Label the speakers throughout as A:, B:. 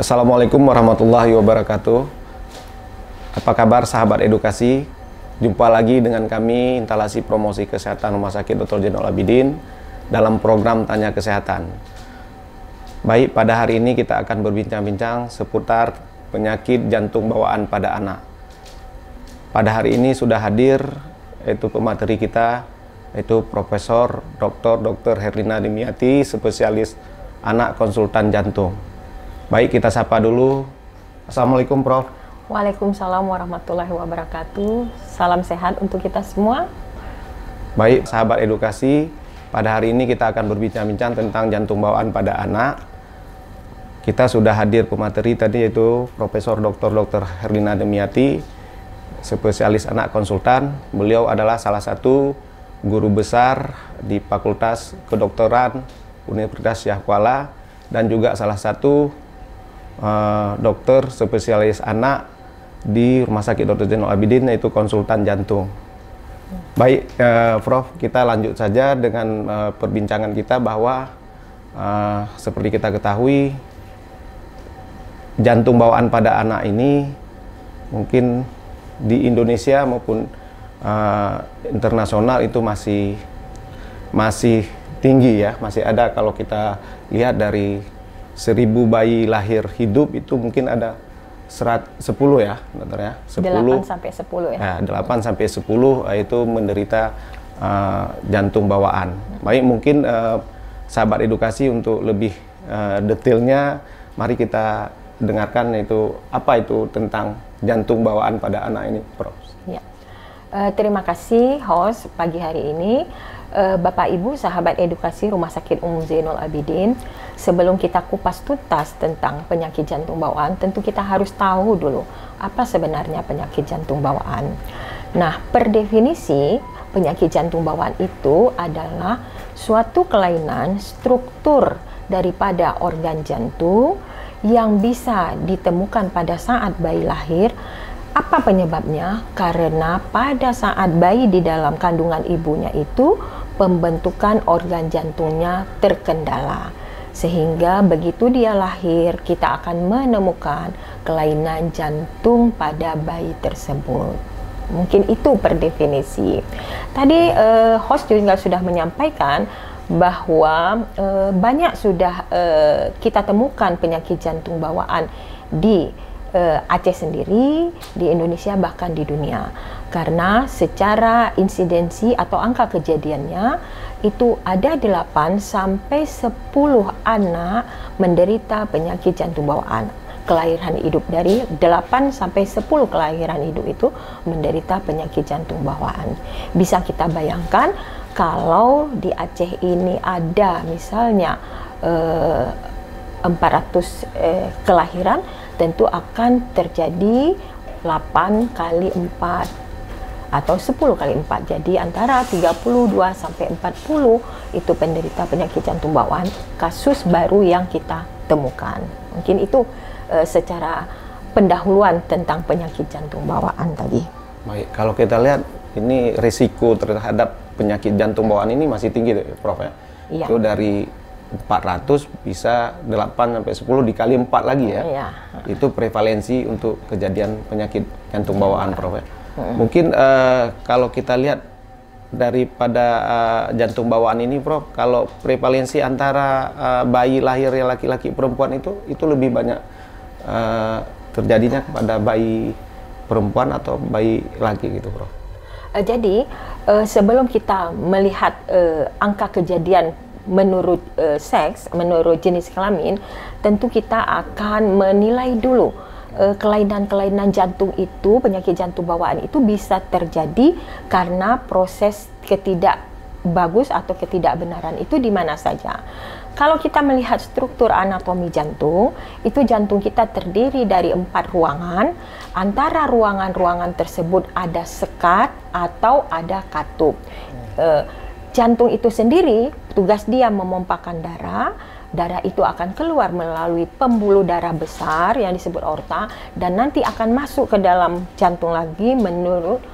A: Assalamualaikum warahmatullahi wabarakatuh. Apa kabar sahabat edukasi? Jumpa lagi dengan kami Instalasi Promosi Kesehatan Rumah Sakit Dr. Zainul Abidin dalam program Tanya Kesehatan. Baik, pada hari ini kita akan berbincang-bincang seputar penyakit jantung bawaan pada anak. Pada hari ini sudah hadir yaitu pemateri kita, yaitu Profesor Dr. Herlina Dimiati, spesialis anak konsultan jantung. Baik, kita sapa dulu. Assalamualaikum, Prof.
B: Waalaikumsalam warahmatullahi wabarakatuh. Salam sehat untuk kita semua.
A: Baik, sahabat edukasi, pada hari ini kita akan berbincang-bincang tentang jantung bawaan pada anak. Kita sudah hadir pemateri tadi, yaitu Profesor Dr. Herlina Dimiati, spesialis anak konsultan. Beliau adalah salah satu guru besar di Fakultas Kedokteran Universitas Syah Kuala dan juga salah satu dokter spesialis anak di Rumah Sakit Dr. Zainul Abidin, yaitu konsultan jantung. Baik, Prof, kita lanjut saja dengan perbincangan kita bahwa seperti kita ketahui, jantung bawaan pada anak ini mungkin di Indonesia maupun internasional itu masih tinggi ya, masih ada. Kalau kita lihat dari 1000 bayi lahir hidup itu mungkin ada 10 ya, dokter ya.
B: 8 sampai 10 ya.
A: 8 sampai 10 itu menderita jantung bawaan. Baik, mungkin sahabat edukasi untuk lebih detailnya mari kita dengarkan yaitu apa itu tentang jantung bawaan pada anak ini, Prof.
B: Ya. Terima kasih host pagi hari ini. Bapak Ibu sahabat edukasi Rumah Sakit Zainul Abidin, sebelum kita kupas tuntas tentang penyakit jantung bawaan, tentu kita harus tahu dulu apa sebenarnya penyakit jantung bawaan. Nah, per definisi penyakit jantung bawaan itu adalah suatu kelainan struktur daripada organ jantung yang bisa ditemukan pada saat bayi lahir. Apa penyebabnya? Karena pada saat bayi di dalam kandungan ibunya itu pembentukan organ jantungnya terkendala, sehingga begitu dia lahir kita akan menemukan kelainan jantung pada bayi tersebut. Mungkin itu per definisi. Tadi host juga sudah menyampaikan bahwa banyak sudah kita temukan penyakit jantung bawaan di Aceh sendiri, di Indonesia, bahkan di dunia. Karena secara insidensi atau angka kejadiannya itu ada 8 sampai 10 anak menderita penyakit jantung bawaan. Kelahiran hidup dari 8 sampai 10 kelahiran hidup itu menderita penyakit jantung bawaan. Bisa kita bayangkan kalau di Aceh ini ada misalnya 400 kelahiran, tentu akan terjadi 8 kali 4 atau 10 kali 4. Jadi antara 32 sampai 40 itu penderita penyakit jantung bawaan kasus baru yang kita temukan. Mungkin itu secara pendahuluan tentang penyakit jantung bawaan tadi.
A: Baik, kalau kita lihat ini risiko terhadap penyakit jantung bawaan ini masih tinggi, Prof ya.
B: Iya.
A: Itu dari 400 bisa 8 sampai 10 dikali 4 lagi ya.
B: Iya.
A: Itu prevalensi untuk kejadian penyakit jantung bawaan, Prof. Mungkin kalau kita lihat daripada jantung bawaan ini, Prof, kalau prevalensi antara bayi lahir laki-laki perempuan itu lebih banyak terjadinya kepada bayi perempuan atau bayi laki gitu, Prof.
B: Jadi sebelum kita melihat angka kejadian menurut seks, menurut jenis kelamin, tentu kita akan menilai dulu kelainan-kelainan jantung itu, penyakit jantung bawaan itu bisa terjadi karena proses ketidakbagus atau ketidakbenaran itu di mana saja. Kalau kita melihat struktur anatomi jantung, itu jantung kita terdiri dari 4 ruangan. Antara ruangan-ruangan tersebut ada sekat atau ada katup. Jantung itu sendiri, tugas dia memompakan darah. Darah itu akan keluar melalui pembuluh darah besar yang disebut aorta dan nanti akan masuk ke dalam jantung lagi menurut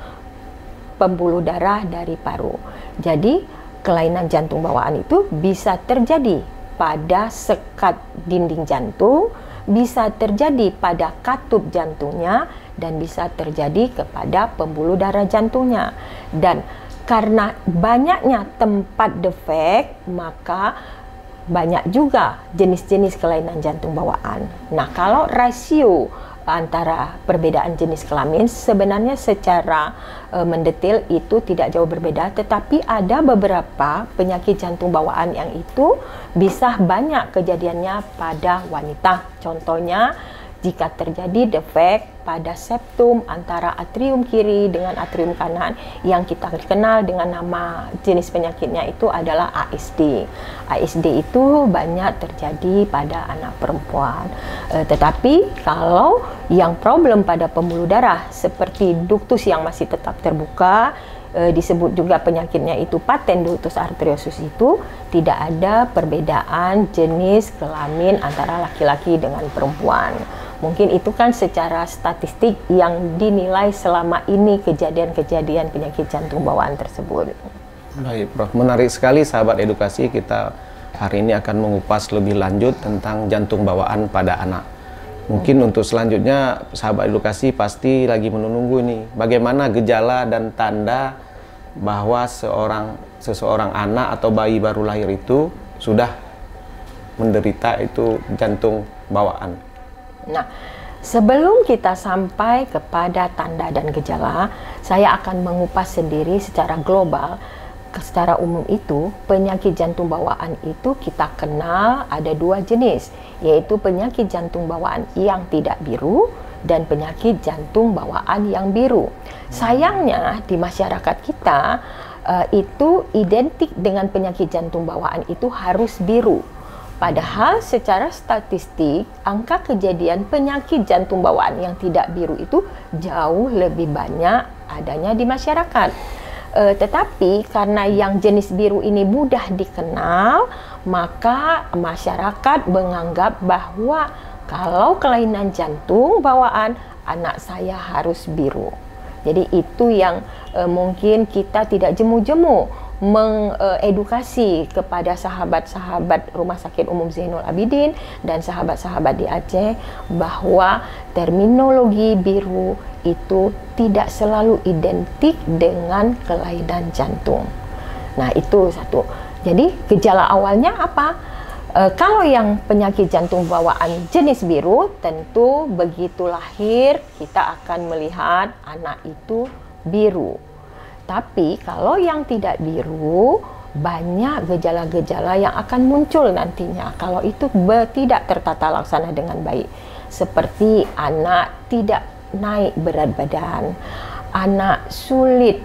B: pembuluh darah dari paru. Jadi kelainan jantung bawaan itu bisa terjadi pada sekat dinding jantung, bisa terjadi pada katup jantungnya dan bisa terjadi kepada pembuluh darah jantungnya. Dan karena banyaknya tempat defek, maka banyak juga jenis-jenis kelainan jantung bawaan. Nah, kalau rasio antara perbedaan jenis kelamin sebenarnya secara mendetail itu tidak jauh berbeda, tetapi ada beberapa penyakit jantung bawaan yang itu bisa banyak kejadiannya pada wanita. Contohnya, jika terjadi defek pada septum antara atrium kiri dengan atrium kanan yang kita kenal dengan nama jenis penyakitnya itu adalah ASD. ASD itu banyak terjadi pada anak perempuan. Tetapi kalau yang problem pada pembuluh darah seperti ductus yang masih tetap terbuka, disebut juga penyakitnya itu patent ductus arteriosus, itu tidak ada perbedaan jenis kelamin antara laki-laki dengan perempuan. Mungkin itu kan secara statistik yang dinilai selama ini kejadian-kejadian penyakit jantung bawaan tersebut.
A: Baik, Prof. Menarik sekali sahabat edukasi, kita hari ini akan mengupas lebih lanjut tentang jantung bawaan pada anak. Mungkin untuk selanjutnya sahabat edukasi pasti lagi menunggu ini bagaimana gejala dan tanda bahwa seseorang anak atau bayi baru lahir itu sudah menderita itu jantung bawaan.
B: Nah, sebelum kita sampai kepada tanda dan gejala, saya akan mengupas sendiri secara global. Secara umum itu, penyakit jantung bawaan itu kita kenal ada dua jenis, yaitu penyakit jantung bawaan yang tidak biru dan penyakit jantung bawaan yang biru. Sayangnya di masyarakat kita itu identik dengan penyakit jantung bawaan itu harus biru. Padahal secara statistik, angka kejadian penyakit jantung bawaan yang tidak biru itu jauh lebih banyak adanya di masyarakat. Tetapi karena yang jenis biru ini mudah dikenal, maka masyarakat menganggap bahwa kalau kelainan jantung bawaan, anak saya harus biru. Jadi itu yang mungkin kita tidak jemu-jemu mengedukasi kepada sahabat-sahabat Rumah Sakit Umum Zainul Abidin dan sahabat-sahabat di Aceh bahwa terminologi biru itu tidak selalu identik dengan kelainan jantung. Nah, itu satu. Jadi gejala awalnya apa? Kalau yang penyakit jantung bawaan jenis biru, tentu begitu lahir kita akan melihat anak itu biru. Tapi kalau yang tidak biru, banyak gejala-gejala yang akan muncul nantinya kalau itu tidak tertata laksana dengan baik. Seperti anak tidak naik berat badan, anak sulit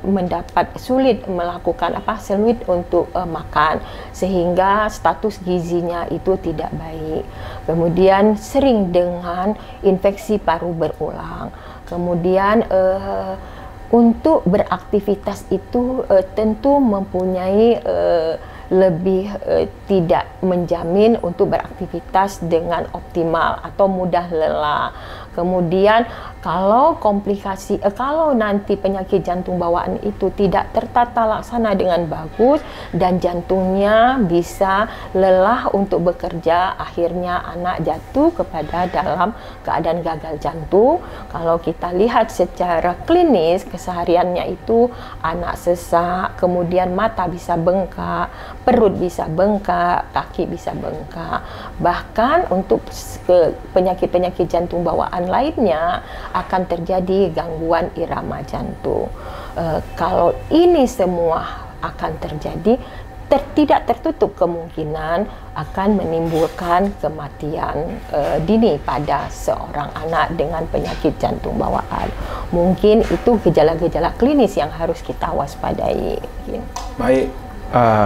B: melakukan sulit untuk makan, sehingga status gizinya itu tidak baik. Kemudian sering dengan infeksi paru berulang. Kemudian untuk beraktivitas itu tentu mempunyai lebih tidak menjamin untuk beraktivitas dengan optimal atau mudah lelah. Kemudian kalau kalau nanti penyakit jantung bawaan itu tidak tertata laksana dengan bagus dan jantungnya bisa lelah untuk bekerja, akhirnya anak jatuh kepada dalam keadaan gagal jantung. Kalau kita lihat secara klinis kesehariannya itu anak sesak, kemudian mata bisa bengkak, perut bisa bengkak, kaki bisa bengkak. Bahkan untuk penyakit-penyakit jantung bawaan lainnya akan terjadi gangguan irama jantung. Kalau ini semua akan terjadi, tidak tertutup kemungkinan akan menimbulkan kematian dini pada seorang anak dengan penyakit jantung bawaan. Mungkin itu gejala-gejala klinis yang harus kita waspadai.
A: Baik,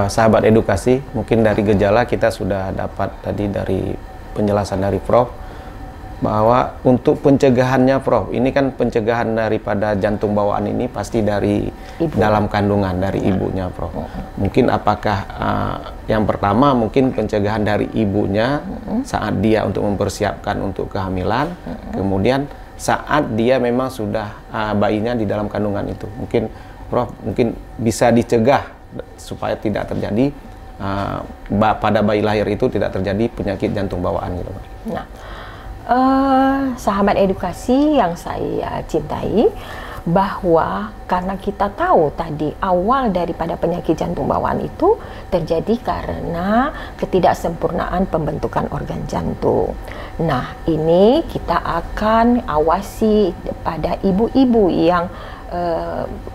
A: sahabat edukasi, mungkin dari gejala kita sudah dapat tadi dari penjelasan dari Prof bahwa untuk pencegahannya, Prof, ini kan pencegahan daripada jantung bawaan ini pasti dari dalam kandungan dari ibunya, Prof. Mungkin apakah yang pertama mungkin pencegahan dari ibunya saat dia untuk mempersiapkan untuk kehamilan, kemudian saat dia memang sudah bayinya di dalam kandungan itu, mungkin Prof mungkin bisa dicegah supaya tidak terjadi pada bayi lahir itu tidak terjadi penyakit jantung bawaan gitu, Pak.
B: Nah, sahabat edukasi yang saya cintai, bahwa karena kita tahu tadi awal daripada penyakit jantung bawaan itu terjadi karena ketidaksempurnaan pembentukan organ jantung. Nah, ini kita akan awasi pada ibu-ibu yang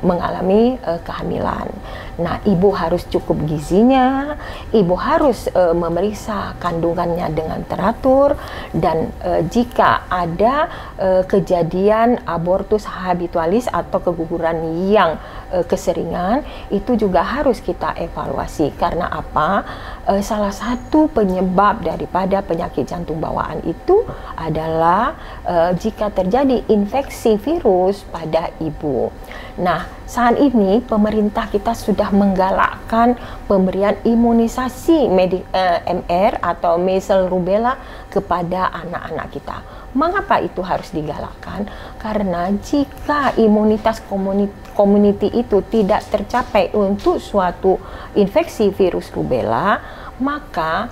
B: mengalami kehamilan. Nah, ibu harus cukup gizinya, ibu harus memeriksa kandungannya dengan teratur, dan jika ada kejadian abortus habitualis atau keguguran yang keseringan, itu juga harus kita evaluasi. Karena apa? Salah satu penyebab daripada penyakit jantung bawaan itu adalah jika terjadi infeksi virus pada ibu. Nah, saat ini pemerintah kita sudah menggalakkan pemberian imunisasi MR atau measles rubella kepada anak-anak kita. Mengapa itu harus digalakkan? Karena jika imunitas community itu tidak tercapai untuk suatu infeksi virus rubella, maka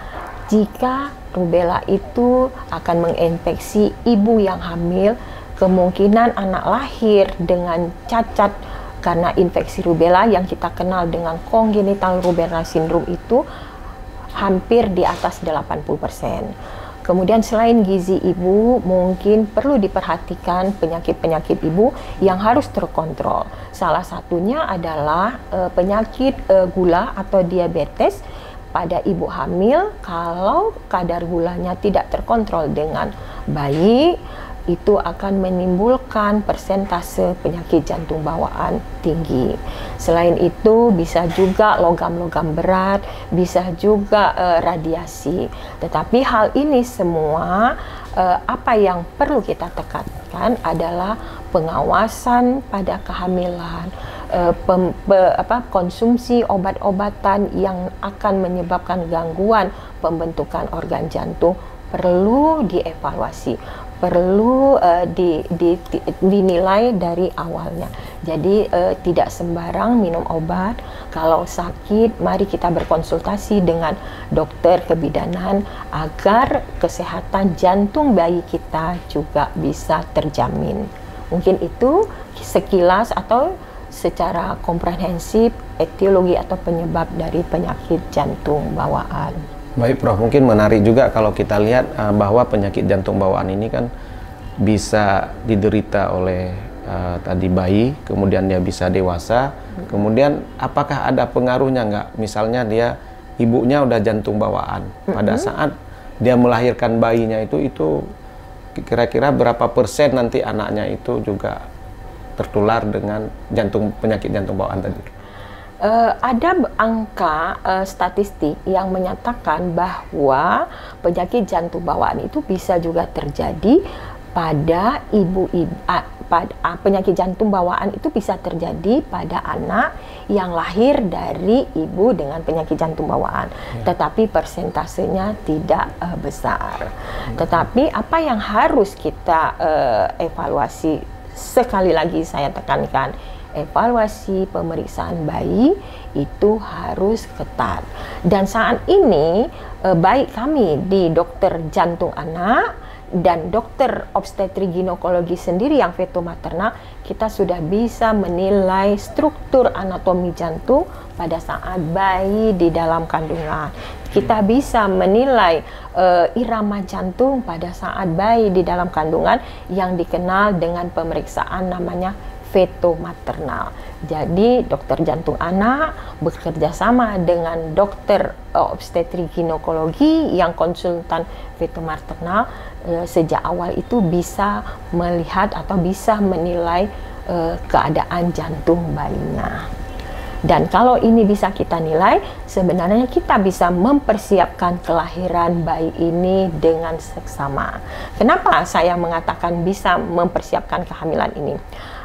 B: jika rubella itu akan menginfeksi ibu yang hamil, kemungkinan anak lahir dengan cacat karena infeksi rubella yang kita kenal dengan congenital rubella syndrome itu hampir di atas 80%. Kemudian selain gizi ibu, mungkin perlu diperhatikan penyakit-penyakit ibu yang harus terkontrol. Salah satunya adalah penyakit gula atau diabetes pada ibu hamil. Kalau kadar gulanya tidak terkontrol dengan baik, itu akan menimbulkan persentase penyakit jantung bawaan tinggi. Selain itu bisa juga logam-logam berat, bisa juga radiasi. Tetapi hal ini semua apa yang perlu kita tekankan adalah pengawasan pada kehamilan, konsumsi obat-obatan yang akan menyebabkan gangguan pembentukan organ jantung perlu dievaluasi, perlu dinilai dari awalnya. Jadi tidak sembarang minum obat. Kalau sakit, mari kita berkonsultasi dengan dokter kebidanan agar kesehatan jantung bayi kita juga bisa terjamin. Mungkin itu sekilas atau secara komprehensif etiologi atau penyebab dari penyakit jantung bawaan.
A: Baik Prof, mungkin menarik juga kalau kita lihat bahwa penyakit jantung bawaan ini kan bisa diderita oleh tadi bayi, kemudian dia bisa dewasa, kemudian apakah ada pengaruhnya nggak? Misalnya dia ibunya udah jantung bawaan, pada saat dia melahirkan bayinya itu kira-kira berapa persen nanti anaknya itu juga tertular dengan penyakit jantung bawaan tadi?
B: Ada angka statistik yang menyatakan bahwa penyakit jantung bawaan itu bisa juga terjadi pada penyakit jantung bawaan itu bisa terjadi pada anak yang lahir dari ibu dengan penyakit jantung bawaan, tetapi persentasenya tidak besar. Tetapi apa yang harus kita evaluasi, sekali lagi saya tekankan, evaluasi pemeriksaan bayi itu harus ketat. Dan saat ini baik kami di dokter jantung anak dan dokter obstetri ginekologi sendiri yang feto maternal, kita sudah bisa menilai struktur anatomi jantung pada saat bayi di dalam kandungan. Kita bisa menilai irama jantung pada saat bayi di dalam kandungan yang dikenal dengan pemeriksaan namanya feto maternal. Jadi dokter jantung anak bekerja sama dengan dokter obstetri ginekologi yang konsultan feto maternal sejak awal itu bisa melihat atau bisa menilai keadaan jantung bayinya. Dan kalau ini bisa kita nilai, sebenarnya kita bisa mempersiapkan kelahiran bayi ini dengan seksama. Kenapa saya mengatakan bisa mempersiapkan kehamilan ini?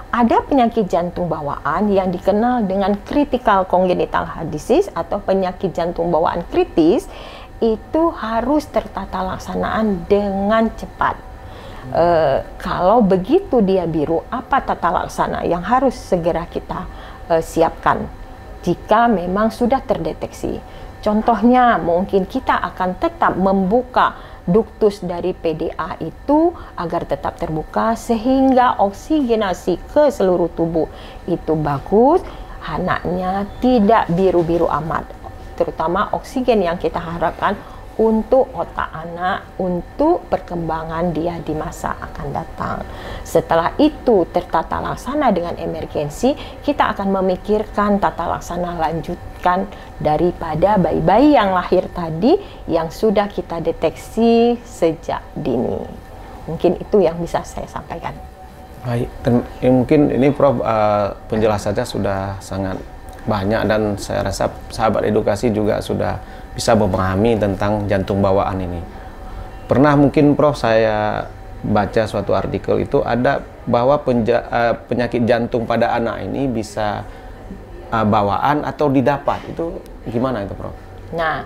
B: Ada penyakit jantung bawaan yang dikenal dengan critical congenital heart disease atau penyakit jantung bawaan kritis, itu harus tertata laksanaan dengan cepat. Kalau begitu dia biru, apa tata laksana yang harus segera kita siapkan jika memang sudah terdeteksi? Contohnya mungkin kita akan tetap membuka duktus dari PDA itu agar tetap terbuka sehingga oksigenasi ke seluruh tubuh itu bagus, anaknya tidak biru-biru amat, terutama oksigen yang kita harapkan untuk otak anak, untuk perkembangan dia di masa akan datang. Setelah itu tertata laksana dengan emergensi, kita akan memikirkan tata laksana lanjutkan daripada bayi-bayi yang lahir tadi yang sudah kita deteksi sejak dini. Mungkin itu yang bisa saya sampaikan.
A: Baik, dan mungkin ini Prof, penjelasannya sudah sangat banyak dan saya rasa sahabat edukasi juga sudah bisa memahami tentang jantung bawaan ini. Pernah mungkin Prof saya baca suatu artikel itu ada bahwa penyakit jantung pada anak ini bisa bawaan atau didapat. Itu gimana itu Prof?
B: Nah,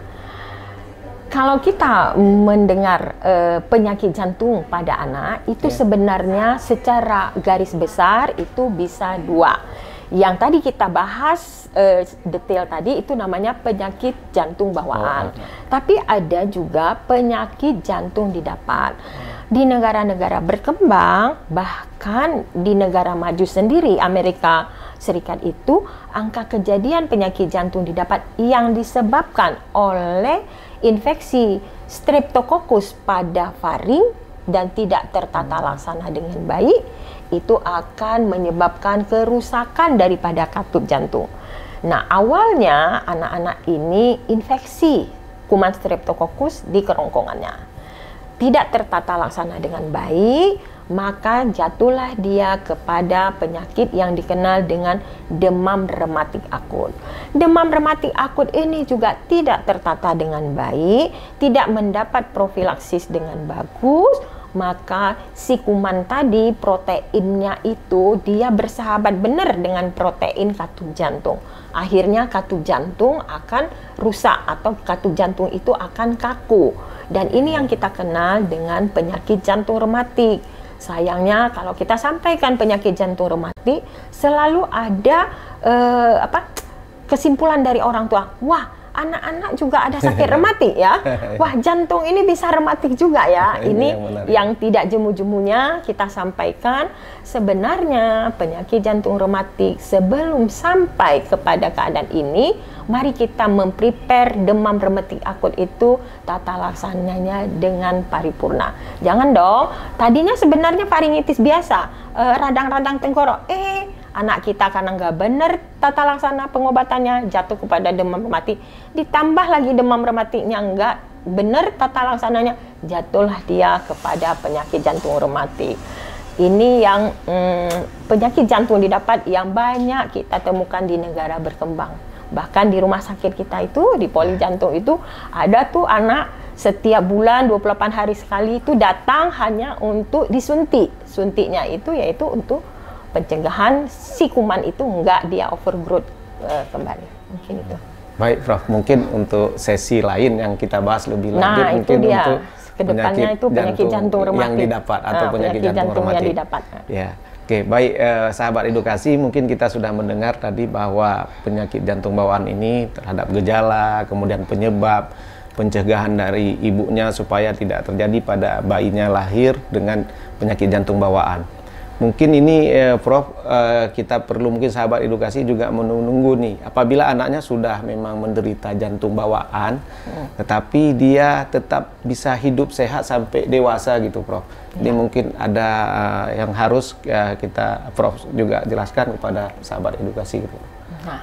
B: kalau kita mendengar penyakit jantung pada anak itu sebenarnya secara garis besar itu bisa dua. Yang tadi kita bahas detail tadi itu namanya penyakit jantung bawaan. Tapi ada juga penyakit jantung didapat. Di negara-negara berkembang, bahkan di negara maju sendiri, Amerika Serikat itu, angka kejadian penyakit jantung didapat yang disebabkan oleh infeksi Streptococcus pada faring dan tidak tertata laksana dengan baik, itu akan menyebabkan kerusakan daripada katup jantung. Nah, awalnya anak-anak ini infeksi kuman Streptococcus di kerongkongannya. Tidak tertata laksana dengan baik, maka jatuhlah dia kepada penyakit yang dikenal dengan demam rematik akut. Demam rematik akut ini juga tidak tertata dengan baik, tidak mendapat profilaksis dengan bagus, maka si kuman tadi proteinnya itu dia bersahabat benar dengan protein katup jantung. Akhirnya katup jantung akan rusak atau katup jantung itu akan kaku. Dan ini yang kita kenal dengan penyakit jantung rematik. Sayangnya kalau kita sampaikan penyakit jantung rematik selalu ada kesimpulan dari orang tua, wah anak-anak juga ada sakit rematik ya. Wah, jantung ini bisa rematik juga ya. Ini yang tidak jemu-jemunya kita sampaikan. Sebenarnya penyakit jantung rematik sebelum sampai kepada keadaan ini, mari kita memprepare demam rematik akut itu tata laksananya dengan paripurna. Jangan dong, tadinya sebenarnya faringitis biasa, radang-radang tenggorok. Anak kita karena nggak benar tata laksana pengobatannya jatuh kepada demam rematik, ditambah lagi demam rematiknya nggak benar tata laksananya, jatuhlah dia kepada penyakit jantung rematik. Ini yang penyakit jantung didapat yang banyak kita temukan di negara berkembang. Bahkan di rumah sakit kita itu, di poli jantung itu ada tuh anak setiap bulan 28 hari sekali itu datang hanya untuk disuntik. Suntiknya itu yaitu untuk pencegahan si kuman itu enggak dia overgrowth kembali. Mungkin itu.
A: Baik Prof, mungkin untuk sesi lain yang kita bahas lebih lanjut mungkin
B: itu dia.
A: Untuk
B: kedepannya itu penyakit jantung rematik
A: yang didapat atau penyakit jantung rematik
B: yang didapat.
A: Ya. Oke, baik sahabat edukasi, mungkin kita sudah mendengar tadi bahwa penyakit jantung bawaan ini terhadap gejala, kemudian penyebab, pencegahan dari ibunya supaya tidak terjadi pada bayinya lahir dengan penyakit jantung bawaan. Mungkin ini Prof, kita perlu mungkin sahabat edukasi juga menunggu nih, apabila anaknya sudah memang menderita jantung bawaan, tetapi dia tetap bisa hidup sehat sampai dewasa gitu Prof. Ini mungkin ada yang harus kita Prof juga jelaskan kepada sahabat edukasi gitu.
B: Nah,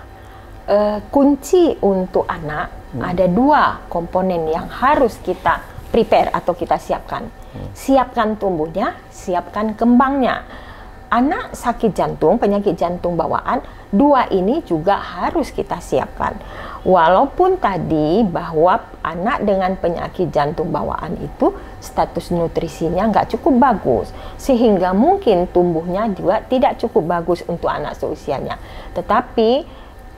B: kunci untuk anak ada dua komponen yang harus kita prepare atau kita siapkan. Siapkan tumbuhnya, siapkan kembangnya. Anak sakit jantung, penyakit jantung bawaan, dua ini juga harus kita siapkan. Walaupun tadi bahwa anak dengan penyakit jantung bawaan itu status nutrisinya nggak cukup bagus, sehingga mungkin tumbuhnya juga tidak cukup bagus untuk anak seusianya. Tetapi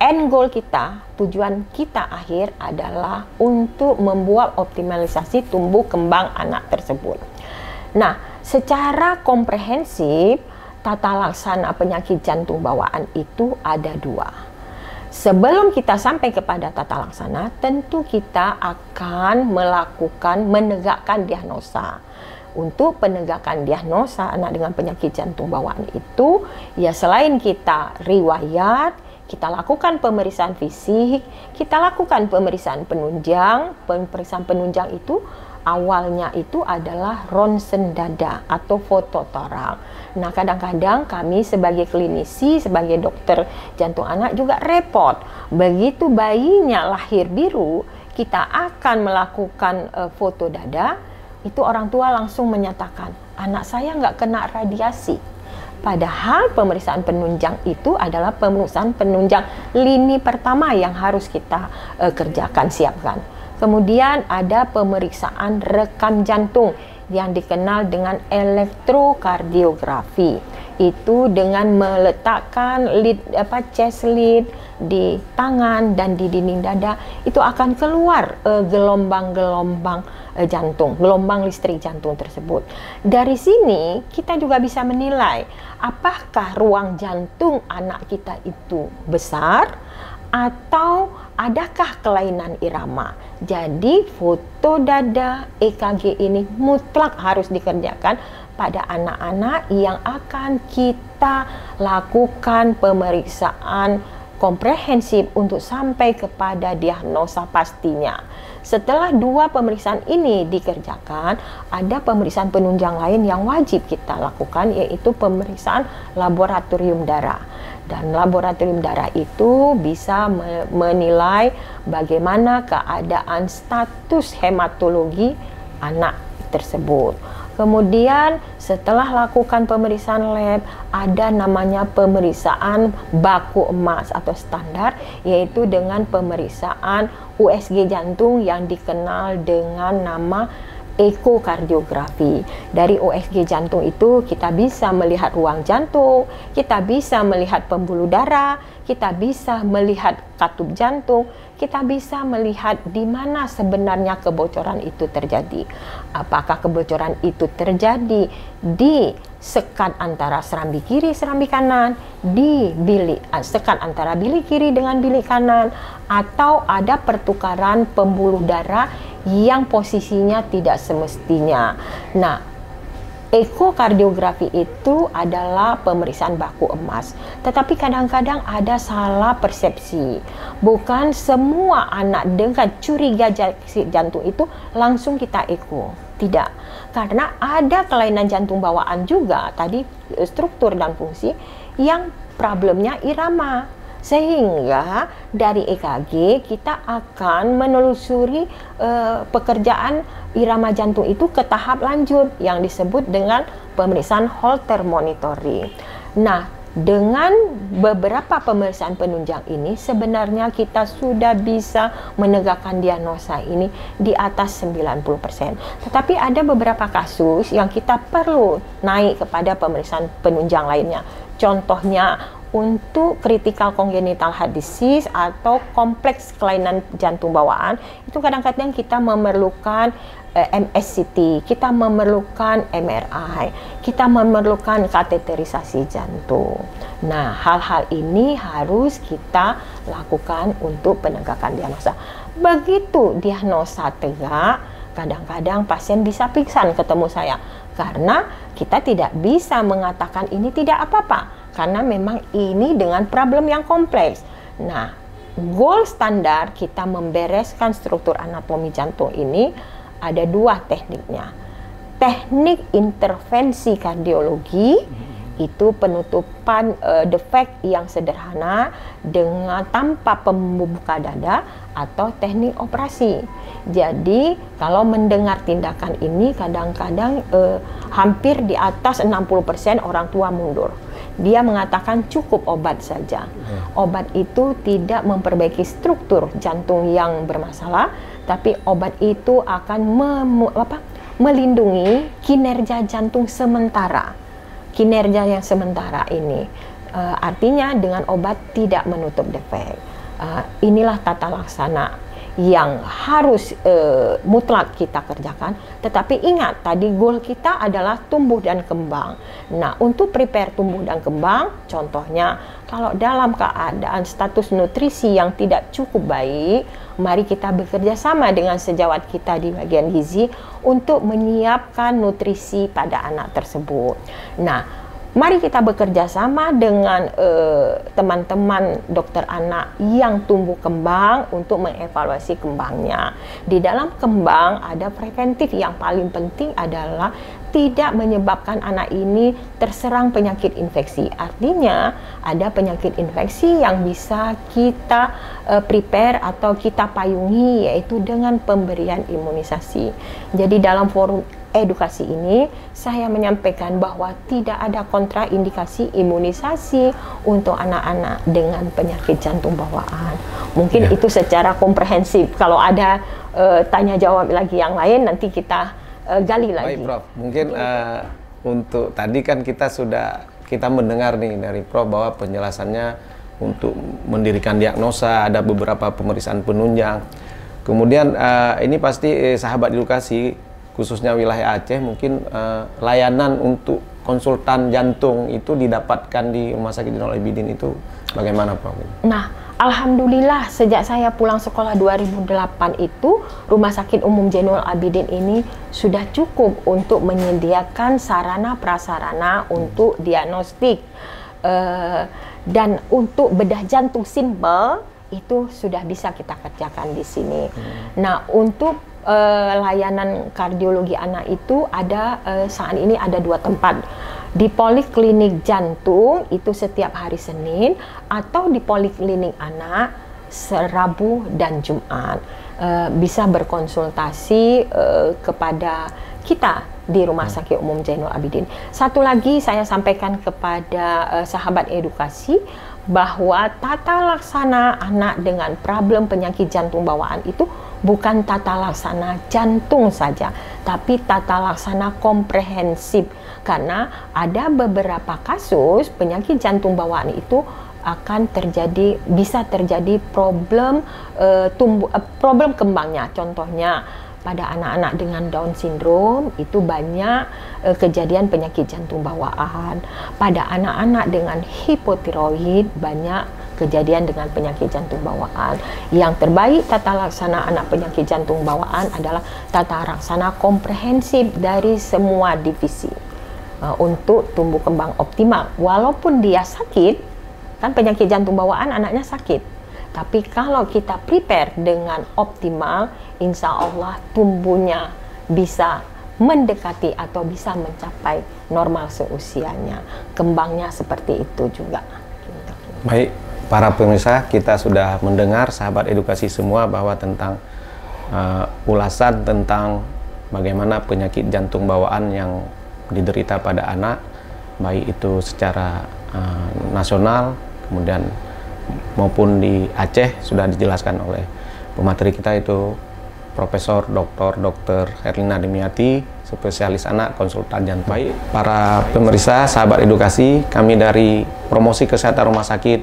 B: end goal kita, tujuan kita akhir adalah untuk membuat optimalisasi tumbuh kembang anak tersebut. Nah, secara komprehensif, tata laksana penyakit jantung bawaan itu ada dua. Sebelum kita sampai kepada tata laksana, tentu kita akan menegakkan diagnosa. Untuk penegakan diagnosa anak dengan penyakit jantung bawaan itu, ya selain kita riwayat, kita lakukan pemeriksaan fisik, kita lakukan pemeriksaan penunjang. Pemeriksaan penunjang itu awalnya itu adalah ronsen dada atau fototorak. Nah, kadang-kadang kami sebagai klinisi, sebagai dokter jantung anak juga repot. Begitu bayinya lahir biru, kita akan melakukan foto dada, itu orang tua langsung menyatakan, anak saya nggak kena radiasi. Padahal pemeriksaan penunjang itu adalah pemeriksaan penunjang lini pertama yang harus kita kerjakan, siapkan. Kemudian ada pemeriksaan rekam jantung yang dikenal dengan elektrokardiografi. Itu dengan meletakkan chest lead di tangan dan di dinding dada, itu akan keluar gelombang-gelombang jantung, gelombang listrik jantung tersebut. Dari sini kita juga bisa menilai apakah ruang jantung anak kita itu besar atau adakah kelainan irama. Jadi foto dada EKG ini mutlak harus dikerjakan pada anak-anak yang akan kita lakukan pemeriksaan komprehensif untuk sampai kepada diagnosa pastinya. Setelah dua pemeriksaan ini dikerjakan, ada pemeriksaan penunjang lain yang wajib kita lakukan, yaitu pemeriksaan laboratorium darah. Dan laboratorium darah itu bisa menilai bagaimana keadaan status hematologi anak tersebut. Kemudian setelah lakukan pemeriksaan lab, ada namanya pemeriksaan baku emas atau standar, yaitu dengan pemeriksaan USG jantung yang dikenal dengan nama ekokardiografi. Dari USG jantung itu kita bisa melihat ruang jantung, kita bisa melihat pembuluh darah, kita bisa melihat katup jantung, kita bisa melihat di mana sebenarnya kebocoran itu terjadi. Apakah kebocoran itu terjadi di sekat antara serambi kiri, serambi kanan, di bilik sekat antara bilik kiri dengan bilik kanan, atau ada pertukaran pembuluh darah yang posisinya tidak semestinya. Nah, ekokardiografi itu adalah pemeriksaan baku emas. Tetapi kadang-kadang ada salah persepsi. Bukan semua anak dengan curiga jantung itu langsung kita eko. Tidak. Karena ada kelainan jantung bawaan juga, tadi struktur dan fungsi, yang problemnya irama. Sehingga dari EKG kita akan menelusuri pekerjaan irama jantung itu ke tahap lanjut yang disebut dengan pemeriksaan Holter monitoring. Nah, dengan beberapa pemeriksaan penunjang ini sebenarnya kita sudah bisa menegakkan diagnosa ini di atas 90%. Tetapi ada beberapa kasus yang kita perlu naik kepada pemeriksaan penunjang lainnya. Contohnya untuk critical congenital heart disease atau kompleks kelainan jantung bawaan, itu kadang-kadang kita memerlukan MSCT, kita memerlukan MRI, kita memerlukan kateterisasi jantung. Nah, hal-hal ini harus kita lakukan untuk penegakan diagnosa. Begitu diagnosa tegak, kadang-kadang pasien bisa pingsan ketemu saya, karena kita tidak bisa mengatakan ini tidak apa-apa, karena memang ini dengan problem yang kompleks. Nah, goal standar kita membereskan struktur anatomi jantung ini ada dua tekniknya. Teknik intervensi kardiologi, itu penutupan defek yang sederhana dengan tanpa pembuka dada, atau teknik operasi. Jadi kalau mendengar tindakan ini kadang-kadang hampir di atas 60% orang tua mundur. Dia mengatakan cukup obat saja. Obat itu tidak memperbaiki struktur jantung yang bermasalah, tapi obat itu akan melindungi kinerja jantung sementara. Kinerja yang sementara ini artinya dengan obat tidak menutup defek. Inilah tata laksana yang harus mutlak kita kerjakan. Tetapi ingat, tadi goal kita adalah tumbuh dan kembang. Nah, untuk prepare tumbuh dan kembang, contohnya kalau dalam keadaan status nutrisi yang tidak cukup baik, mari kita bekerja sama dengan sejawat kita di bagian gizi untuk menyiapkan nutrisi pada anak tersebut. Nah, mari kita bekerja sama dengan teman-teman dokter anak yang tumbuh kembang untuk mengevaluasi kembangnya. Di dalam kembang ada preventif yang paling penting adalah tidak menyebabkan anak ini terserang penyakit infeksi. Artinya ada penyakit infeksi yang bisa kita prepare atau kita payungi, yaitu dengan pemberian imunisasi. Jadi dalam forum edukasi ini saya menyampaikan bahwa tidak ada kontraindikasi imunisasi untuk anak-anak dengan penyakit jantung bawaan. Mungkin itu secara komprehensif. Kalau ada tanya jawab lagi yang lain, nanti kita gali lagi.
A: Baik, Prof. Mungkin untuk tadi kan kita mendengar nih dari Prof bahwa penjelasannya untuk mendirikan diagnosa, ada beberapa pemeriksaan penunjang. Kemudian ini pasti sahabat edukasi khususnya wilayah Aceh mungkin layanan untuk konsultan jantung itu didapatkan di Rumah Sakit Zainul Abidin itu bagaimana, Prof?
B: Nah, alhamdulillah sejak saya pulang sekolah 2008 itu Rumah Sakit Umum Zainul Abidin ini sudah cukup untuk menyediakan sarana prasarana untuk diagnostik dan untuk bedah jantung simpel itu sudah bisa kita kerjakan di sini. Nah, untuk layanan kardiologi anak itu ada saat ini ada 2 tempat. Di Poliklinik Jantung itu setiap hari Senin, atau di Poliklinik Anak Rabu dan Jumat. Bisa berkonsultasi kepada kita di Rumah Sakit Umum Zainul Abidin. Satu lagi saya sampaikan kepada sahabat edukasi bahwa tata laksana anak dengan problem penyakit jantung bawaan itu bukan tata laksana jantung saja, tapi tata laksana komprehensif. Karena ada beberapa kasus penyakit jantung bawaan itu akan bisa terjadi problem problem kembangnya. Contohnya pada anak-anak dengan Down syndrome itu banyak kejadian penyakit jantung bawaan. Pada anak-anak dengan hipotiroid banyak kejadian dengan penyakit jantung bawaan. Yang terbaik tata laksana anak penyakit jantung bawaan adalah tata laksana komprehensif dari semua divisi untuk tumbuh kembang optimal. Walaupun dia sakit, kan penyakit jantung bawaan anaknya sakit, tapi kalau kita prepare dengan optimal, insya Allah tumbuhnya bisa mendekati atau bisa mencapai normal seusianya. Kembangnya seperti itu juga.
A: Baik, para pemirsa, kita sudah mendengar sahabat edukasi semua bahwa tentang ulasan tentang bagaimana penyakit jantung bawaan yang diderita pada anak, baik itu secara nasional, kemudian maupun di Aceh sudah dijelaskan oleh pemateri kita itu Profesor Dr. Herlina Demiati, spesialis anak konsultan jantung. Baik, para pemirsa, sahabat edukasi, kami dari Promosi Kesehatan Rumah Sakit,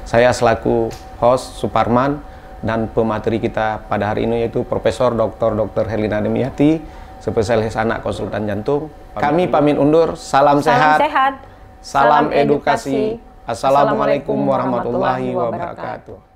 A: saya selaku host Suparman dan pemateri kita pada hari ini yaitu Profesor Dr. Herlina Demiati, spesialis anak konsultan jantung. Kami pamit undur. Salam sehat. Salam edukasi. Assalamualaikum warahmatullahi wabarakatuh.